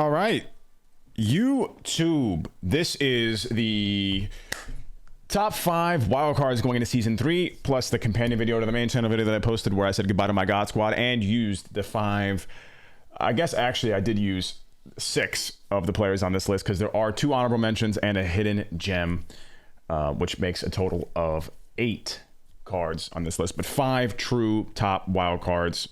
All right, YouTube. This is the top 5 wildcards going into season 3, plus the companion video to the main channel video that I posted where I said goodbye to my God Squad and used the 5. I guess actually I did use 6 of the players on this list because there are 2 honorable mentions and a hidden gem, which makes a total of 8 cards on this list, but 5 true top wild cards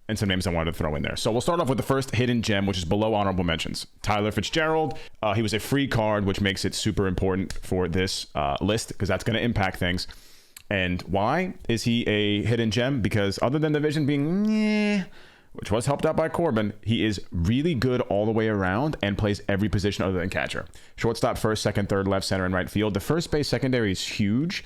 and some names I wanted to throw in there. So we'll start off with the first hidden gem, which is below honorable mentions. Tyler Fitzgerald. He was a free card, which makes it super important for this list because that's going to impact things. And why is he a hidden gem? Because other than the vision being meh, which was helped out by Corbin, he is really good all the way around and plays every position other than catcher. Shortstop, first, second, third, left, center, and right field. The first base secondary is huge.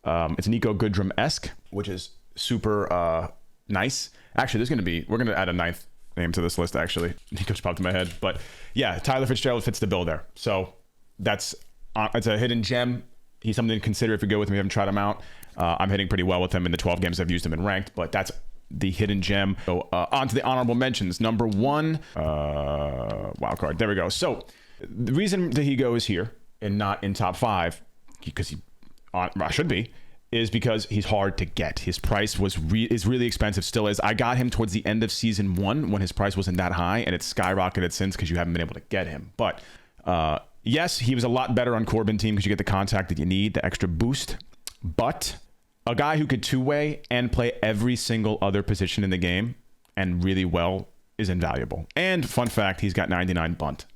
It's Niko Goodrum-esque, which is super nice. Actually, we're going to add a 9th name to this list, actually. Nico's popped in my head. But yeah, Tyler Fitzgerald fits the bill there. So it's a hidden gem. He's something to consider if you go with him. You haven't tried him out. I'm hitting pretty well with him in the 12 games I've used him in ranked, but that's the hidden gem. So on to the honorable mentions. Number 1, wild card. There we go. So the reason that he goes here and not in top 5, because I should be, is because he's hard to get. His price is really expensive, still is. I got him towards the end of season 1 when his price wasn't that high, and it's skyrocketed since because you haven't been able to get him. But yes, he was a lot better on Corbin team because you get the contact that you need, the extra boost. But a guy who could two-way and play every single other position in the game and really well is invaluable. And fun fact, he's got 99 bunt.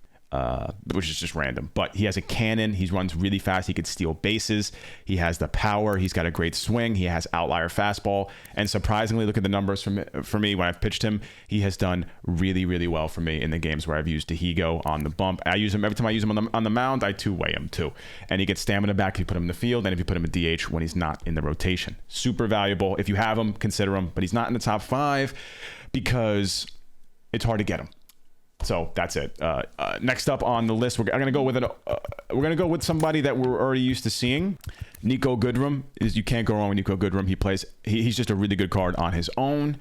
Which is just random, but he has a cannon. He runs really fast. He could steal bases. He has the power. He's got a great swing. He has outlier fastball. And surprisingly, look at the numbers for me when I've pitched him. He has done really, really well for me in the games where I've used Dahigo on the bump. I use him every time I use him on the mound. I two-way him too, and he gets stamina back if you put him in the field, and if you put him at DH when he's not in the rotation. Super valuable. If you have him, consider him. But he's not in the top 5 because it's hard to get him. So that's it. Next up on the list, we're gonna go with somebody that we're already used to seeing. Niko Goodrum. You can't go wrong with Niko Goodrum. He's just a really good card on his own.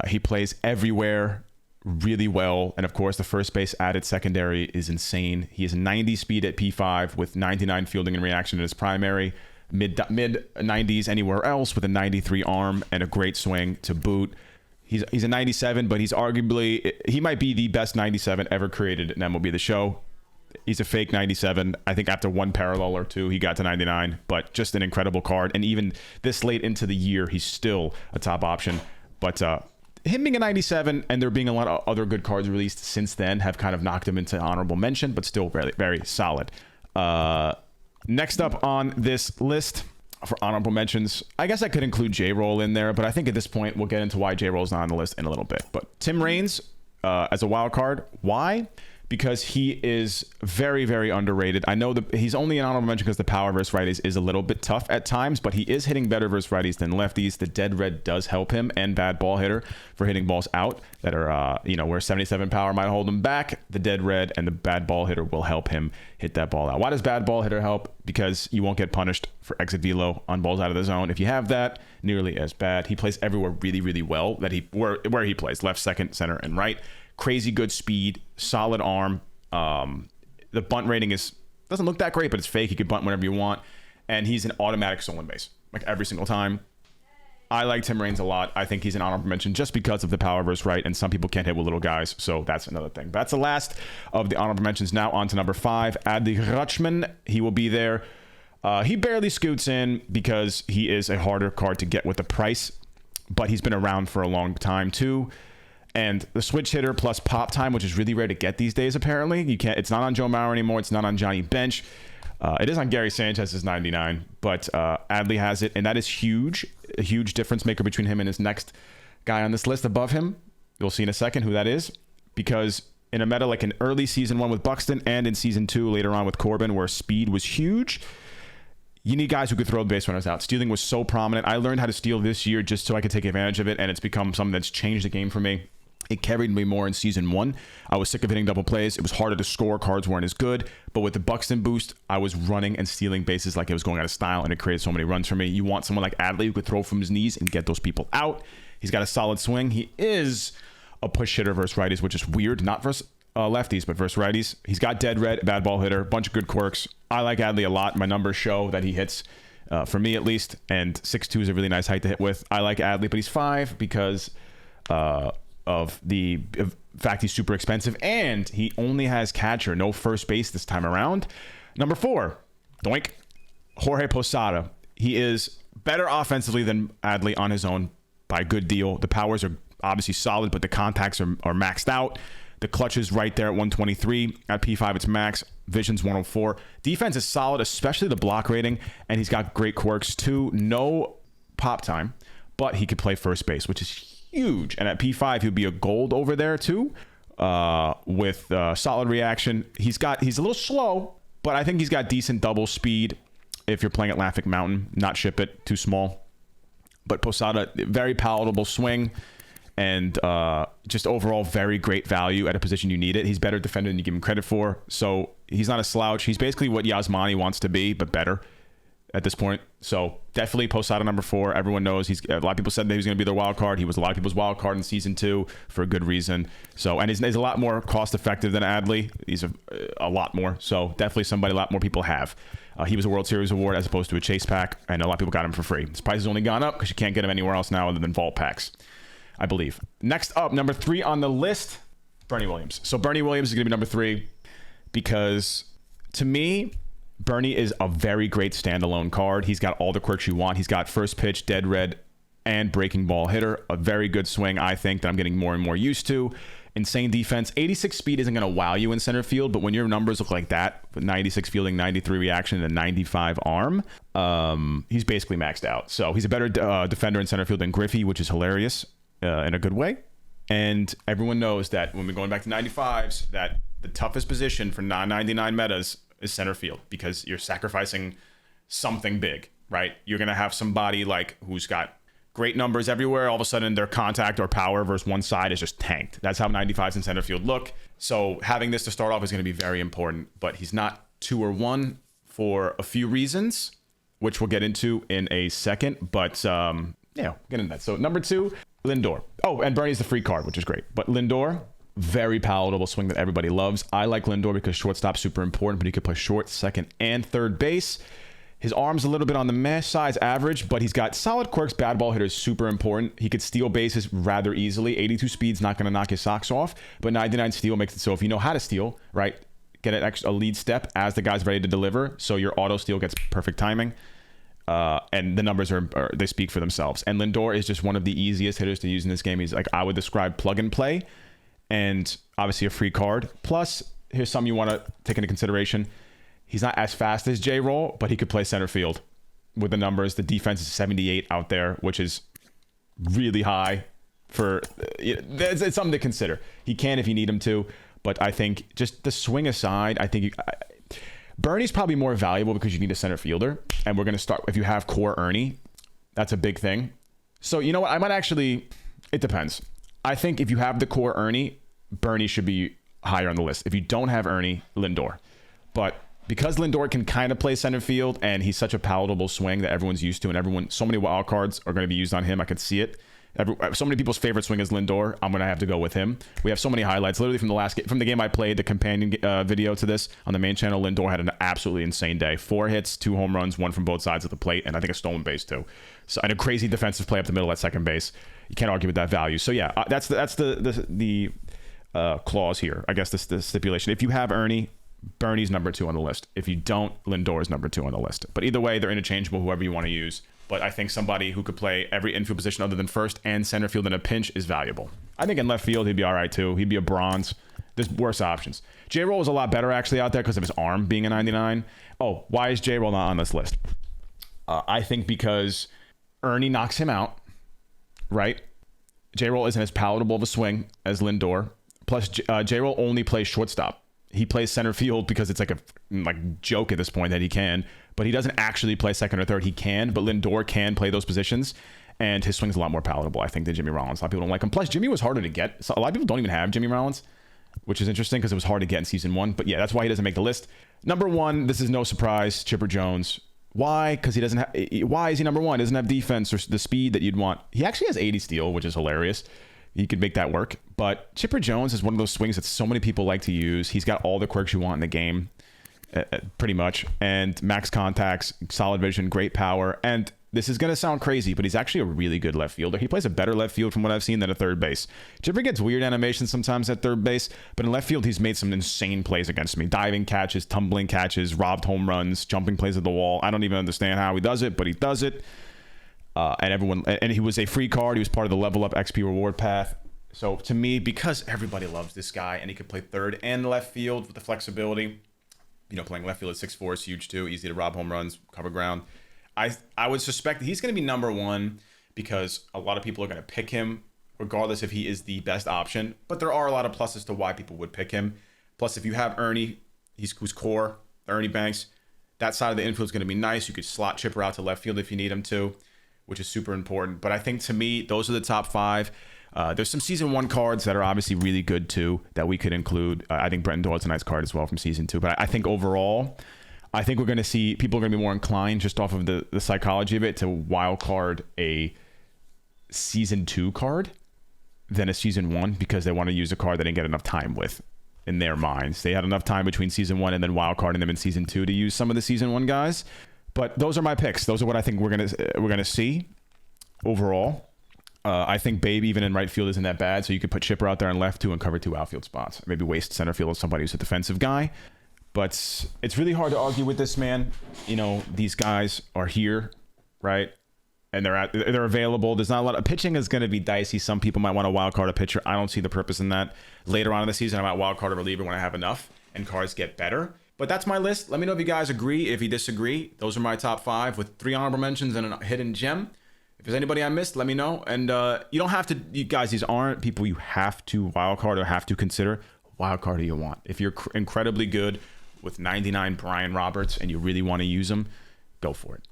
He plays everywhere really well, and of course the first base added secondary is insane. He has 90 speed at P5 with 99 fielding and reaction in his primary, mid 90s anywhere else with a 93 arm and a great swing to boot. He's a 97, but he might be the best 97 ever created in MLB the Show. He's a fake 97. I think after 1 parallel or 2, he got to 99, but just an incredible card. And even this late into the year, he's still a top option. But him being a 97 and there being a lot of other good cards released since then have kind of knocked him into honorable mention, but still very, very solid. Next up on this list, for honorable mentions, I guess I could include J-Roll in there, but I think at this point we'll get into why J-Roll's not on the list in a little bit. But Tim Raines as a wild card. Why? Because he is very, very underrated. I know he's only an honorable mention because the power versus righties is a little bit tough at times, but he is hitting better versus righties than lefties. The dead red does help him, and bad ball hitter for hitting balls out that are, where 77 power might hold him back. The dead red and the bad ball hitter will help him hit that ball out. Why does bad ball hitter help? Because you won't get punished for exit velo on balls out of the zone. If you have that, nearly as bad. He plays everywhere really, really well where he plays, left, second, center, and right. Crazy good speed, solid arm. The bunt rating doesn't look that great, but it's fake. He could bunt whenever you want, and he's an automatic stolen base, like every single time. I like Tim Raines a lot. I think he's an honorable mention just because of the power versus right, and some people can't hit with little guys, so that's another thing. But that's the last of the honorable mentions. Now on to number 5, Adley Rutschman. He will be there. He barely scoots in because he is a harder card to get with the price, but he's been around for a long time too. And the switch hitter plus pop time, which is really rare to get these days, apparently. It's not on Joe Mauer anymore. It's not on Johnny Bench. It is on Gary Sanchez's 99, but Adley has it, and that is huge. A huge difference maker between him and his next guy on this list above him. You'll see in a second who that is, because in a meta like in early season 1 with Buxton and in season 2 later on with Corbin, where speed was huge, you need guys who could throw the base runners out. Stealing was so prominent. I learned how to steal this year just so I could take advantage of it, and it's become something that's changed the game for me. It carried me more in season 1. I was sick of hitting double plays. It was harder to score. Cards weren't as good. But with the Buxton boost, I was running and stealing bases like it was going out of style, and it created so many runs for me. You want someone like Adley who could throw from his knees and get those people out. He's got a solid swing. He is a push hitter versus righties, which is weird. Not versus lefties, but versus righties. He's got dead red, bad ball hitter, bunch of good quirks. I like Adley a lot. My numbers show that he hits, for me at least, and 6'2" is a really nice height to hit with. I like Adley, but he's 5 because of the fact he's super expensive, and he only has catcher, no first base this time around. Number 4, doink, Jorge Posada. He is better offensively than Adley on his own by a good deal. The powers are obviously solid, but the contacts are maxed out. The clutch is right there at 123. At P5, it's max. Vision's 104. Defense is solid, especially the block rating, and he's got great quirks too. No pop time, but he could play first base, which is huge. And at P5, he'd be a gold over there too, with solid reaction. He's a little slow, but I think he's got decent double speed if you're playing at Lafayette Mountain. Not ship it, too small. But Posada, very palatable swing. And just overall very great value at a position you need it. He's better defender than you give him credit for. So he's not a slouch. He's basically what Yasmani wants to be, but better at this point. So definitely Posada number 4. Everyone knows a lot of people said that he was going to be their wild card. He was a lot of people's wild card in season 2 for a good reason. So, and he's a lot more cost effective than Adley. He's a lot more. So definitely somebody a lot more people have. He was a World Series award as opposed to a chase pack, and a lot of people got him for free. His price has only gone up because you can't get him anywhere else now other than vault packs, I believe. Next up, number 3 on the list, Bernie Williams. So Bernie Williams is going to be number 3 because, to me, Bernie is a very great standalone card. He's got all the quirks you want. He's got first pitch, dead red, and breaking ball hitter. A very good swing, I think, that I'm getting more and more used to. Insane defense. 86 speed isn't going to wow you in center field, but when your numbers look like that, with 96 fielding, 93 reaction, and a 95 arm, he's basically maxed out. So he's a better defender in center field than Griffey, which is hilarious. In a good way. And everyone knows that when we're going back to 95s, that the toughest position for non-99 metas is center field because you're sacrificing something big, right? You're going to have somebody like who's got great numbers everywhere. All of a sudden their contact or power versus one side is just tanked. That's how 95s in center field look. So having this to start off is going to be very important, but he's not 2 or 1 for a few reasons, which we'll get into in a second. But yeah, we'll get into that. So number 2, Lindor. Oh, and Bernie's the free card, which is great. But Lindor, very palatable swing that everybody loves. I like Lindor because shortstop's super important, but he could play short, second, and third base. His arm's a little bit on the meh size average, but he's got solid quirks. Bad ball hitter is super important. He could steal bases rather easily. 82 speed's not going to knock his socks off, but 99 steal makes it so if you know how to steal, right, get a lead step as the guy's ready to deliver, so your auto steal gets perfect timing. And the numbers they speak for themselves. And Lindor is just one of the easiest hitters to use in this game. He's like, I would describe plug and play, and obviously a free card. Plus, here's something you want to take into consideration. He's not as fast as J-Roll, but he could play center field with the numbers. The defense is 78 out there, which is really high for, it's something to consider. He can if you need him to, but I think just the swing aside, I think Bernie's probably more valuable because you need a center fielder. And we're going to start, if you have core Ernie, that's a big thing. So you know what? I might actually, it depends. I think if you have the core Ernie, Bernie should be higher on the list. If you don't have Ernie, Lindor. But because Lindor can kind of play center field and he's such a palatable swing that everyone's used to, and so many wild cards are going to be used on him, I could see it. So many people's favorite swing is Lindor. I'm going to have to go with him. We have so many highlights. Literally from the game I played, the companion video to this on the main channel, Lindor had an absolutely insane day. 4 hits, 2 home runs, 1 from both sides of the plate, and I think a stolen base too. So, and a crazy defensive play up the middle at second base. You can't argue with that value. So yeah, that's the clause here. I guess the stipulation. If you have Ernie, Bernie's number 2 on the list. If you don't, Lindor is number 2 on the list. But either way, they're interchangeable, whoever you want to use. But I think somebody who could play every infield position other than first and center field in a pinch is valuable. I think in left field, he'd be all right too. He'd be a bronze. There's worse options. J-Roll is a lot better actually out there because of his arm being a 99. Oh, why is J-Roll not on this list? I think because Ernie knocks him out, right? J-Roll isn't as palatable of a swing as Lindor. Plus, J-Roll only plays shortstop. He plays center field because it's like a joke at this point that he can, but he doesn't actually play second or third. He can, but Lindor can play those positions, and his swing's a lot more palatable, I think, than Jimmy Rollins. A lot of people don't like him. Plus, Jimmy was harder to get. So a lot of people don't even have Jimmy Rollins, which is interesting because it was hard to get in season 1. But yeah, that's why he doesn't make the list. Number 1, this is no surprise, Chipper Jones. Why? Because he doesn't have. Why is he number 1? He doesn't have defense or the speed that you'd want. He actually has 80 steal, which is hilarious. he could make that work. But Chipper Jones is one of those swings that so many people like to use. He's got all the quirks you want in the game, pretty much. And max contacts, solid vision, great power. And this is going to sound crazy, but he's actually a really good left fielder. He plays a better left field from what I've seen than a third base. Chipper gets weird animations sometimes at third base, but in left field, he's made some insane plays against me. Diving catches, tumbling catches, robbed home runs, jumping plays at the wall. I don't even understand how he does it, but he does it. And he was a free card. He was part of the level up XP reward path. So to me, because everybody loves this guy and he could play third and left field with the flexibility, playing left field at 6'4" is huge too. Easy to rob home runs, cover ground. I would suspect that he's going to be number one because a lot of people are going to pick him regardless if he is the best option. But there are a lot of pluses to why people would pick him. Plus, if you have Ernie, who's core, Ernie Banks, that side of the infield is going to be nice. You could slot Chipper out to left field if you need him to, which is super important. But I think to me, those are the top five. There's some season 1 cards that are obviously really good too that we could include. I think Brenton Doyle's a nice card as well from season 2. But I think overall, I think we're going to see people are going to be more inclined just off of the psychology of it to wild card a season 2 card than a season 1 because they want to use a card they didn't get enough time with in their minds. They had enough time between season 1 and then wild carding them in season 2 to use some of the season 1 guys. But those are my picks. Those are what I think we're gonna see overall. I think Babe even in right field isn't that bad, so you could put Chipper out there in left too and cover 2 outfield spots. Maybe waste center field with somebody who's a defensive guy. But it's really hard to argue with this man. These guys are here, right? And they're available. There's not a lot of pitching is going to be dicey. Some people might want to wild card a pitcher. I don't see the purpose in that. Later on in the season, I might wild card a reliever when I have enough and cards get better. But that's my list. Let me know if you guys agree. If you disagree, those are my top 5 with 3 honorable mentions and a hidden gem. If there's anybody I missed, let me know. And you don't have to, you guys, these aren't people you have to wild card or have to consider. Wild card who you want. If you're incredibly good with 99 Brian Roberts and you really want to use them, go for it.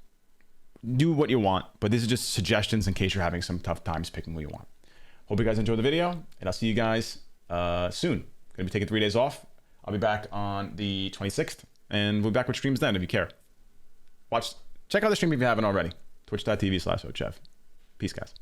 Do what you want, but these are just suggestions in case you're having some tough times picking what you want. Hope you guys enjoyed the video, and I'll see you guys soon. Gonna be taking 3 days off. I'll be back on the 26th, and we'll be back with streams then if you care. Check out the stream if you haven't already. Twitch.tv/OhChev. Peace, guys.